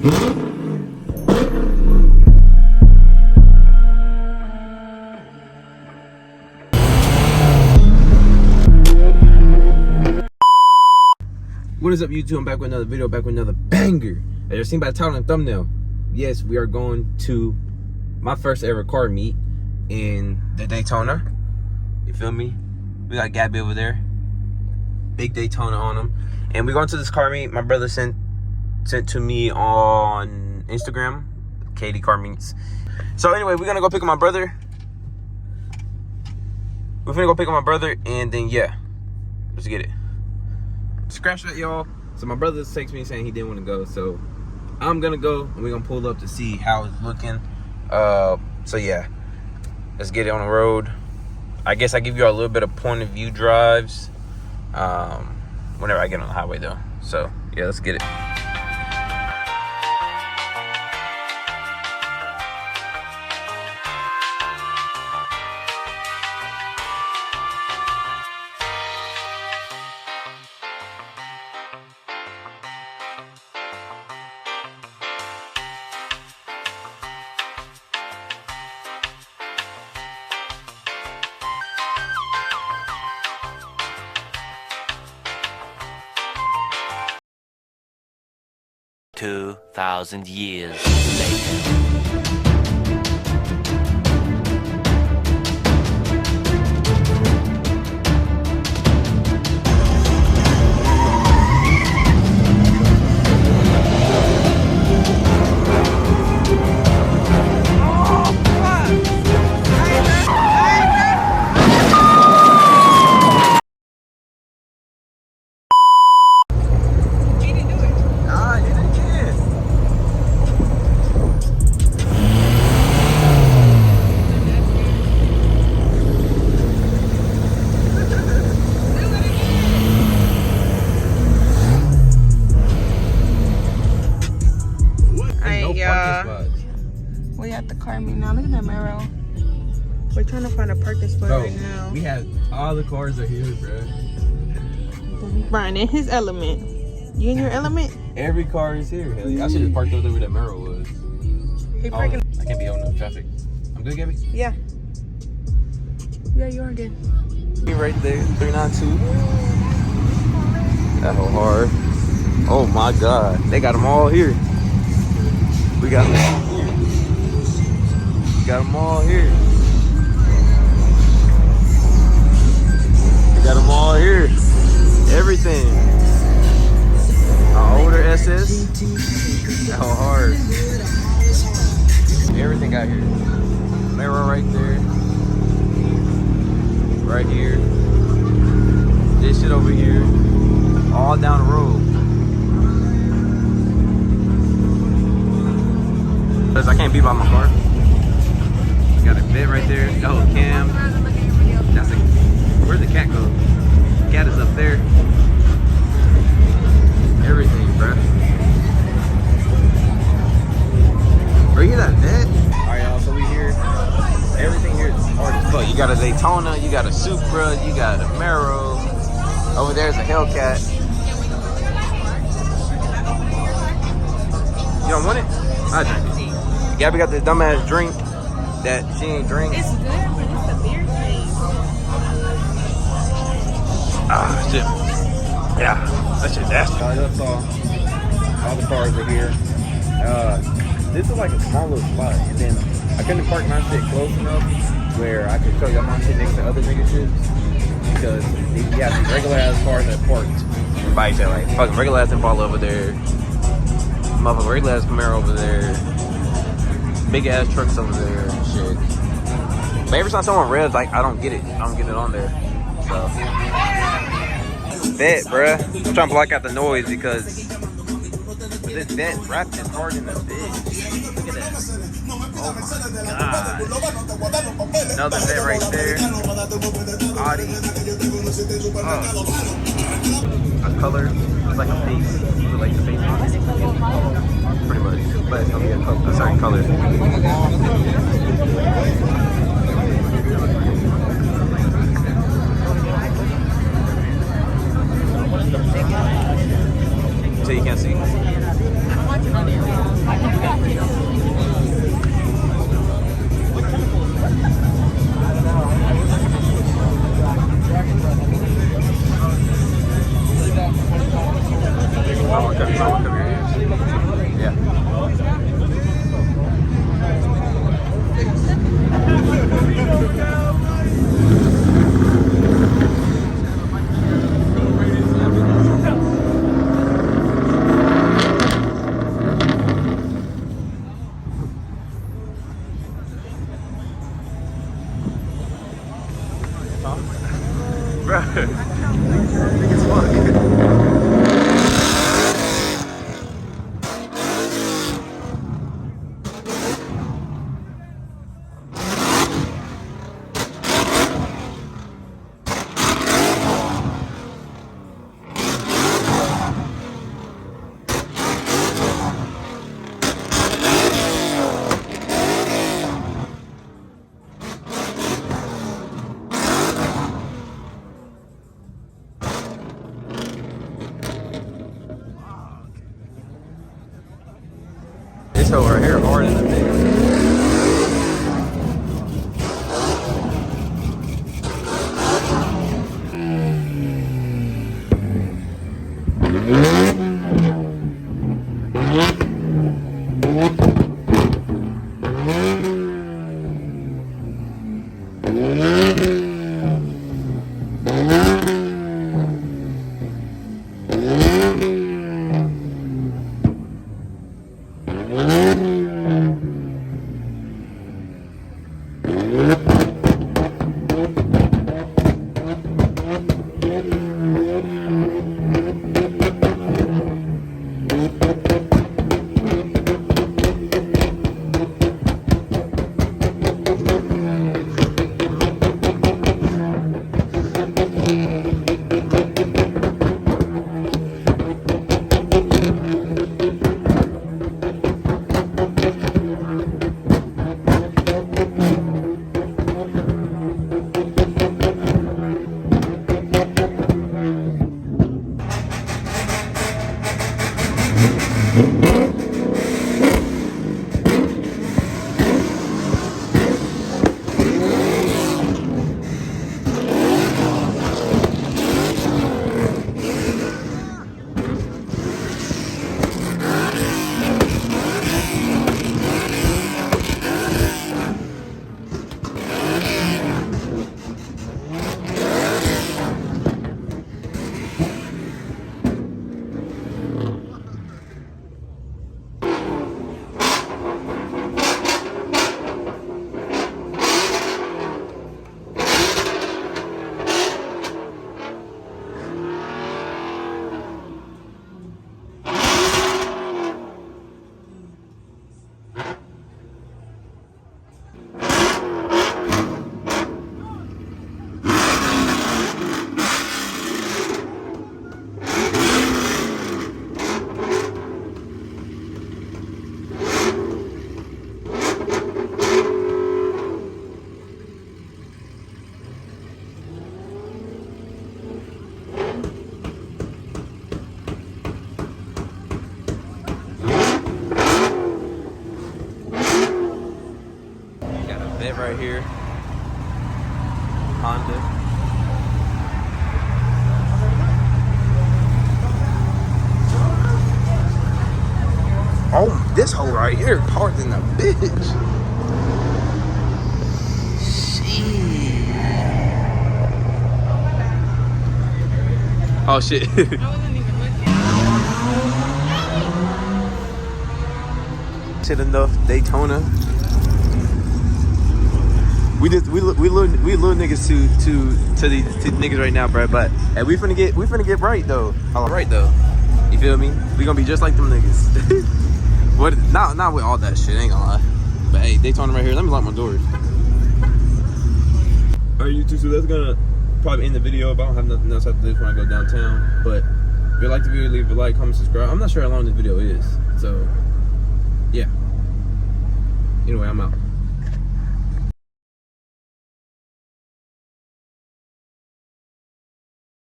What is up, YouTube? I'm back with another video, back with another banger. As you've seen by the title and thumbnail, yes, we are going to my first ever car meet in the Daytona. You feel me? We got Gabby over there. Big Daytona on him. And we're going to this car meet my brother sent to me on Instagram. KD Car Meets. So anyway, we're gonna go pick up my brother. We're gonna go pick up my brother, and then yeah, let's get it. Scratch that, y'all. So my brother texted me saying he didn't want to go, so I'm gonna go and we're gonna pull up to see how it's looking. So yeah, let's get it on the road. I guess I give you all a little bit of point of view drives whenever I get on the highway though. So yeah, let's get it. Two 2,000 years later. We at the car meet now. Look at that Mero. We're trying to find a parking spot right now. We have all the cars are here, bro. Brian in his element. You in your element? Every car is here. Hell yeah. I should have parked over there where that Mero was. He parking. I can't be holding up traffic. I'm good, Gabby? Yeah. Yeah, you are good. Be right there, 392. That whole hard. Oh my God, they got them all here. We got them all here. Got them all here. We got them all here. Everything. Our older SS. How hard. Everything got here. Mirror right there. Right here. This shit over here. All down the road. Because I can't be by my car. Got a bit right there. Oh, cam. That's a. Where'd the cat go? The cat is up there. Everything, bro. Bro, you hear that vet? Alright, y'all. So we here. Everything here is hard as fuck. You got a Daytona. You got a Supra. You got a Mero. Over there's a Hellcat. You don't want it? I drink it. Gabby got this dumbass drink that she ain't drink. It's good, but it's a beer taste. Ah, shit. Yeah, that shit nasty. That's all. All the cars are here. This is like a small little spot, and then I couldn't park my shit close enough where I could show y'all my shit next to other nigga shit, because you have these regular ass cars that parked by each other, like fucking regular ass Impala over there, motherfucking regular ass Camaro over there. Big ass trucks over there and shit. But every time someone revs, like, I don't get it. I don't get it on there. So vet, bruh. I'm trying to block out the noise because this vet wrapped his heart in the bitch. Look at that. Oh my God. Another vet right there. Audi. Oh. A color. It's like a face. Is it like the face on it? Pretty much. But it's gonna be a certain color. So you can't see. watching on your This hoe right here hard in the mix. Right here, Honda. Oh, this hole right here hard than a bitch. Shit. Oh shit. I wasn't even looking. Shit enough Daytona. We little niggas to these niggas right now, bro. But hey, we finna get right though. All right though. You feel me? We gonna be just like them niggas. What? Not with all that shit. Ain't gonna lie. But hey, Daytona right here. Let me lock my doors. Alright, YouTube. So that's gonna probably end the video. But I don't have nothing else after this when I go downtown. But if you like the video, leave a like, comment, subscribe. I'm not sure how long this video is. So yeah. Anyway, I'm out.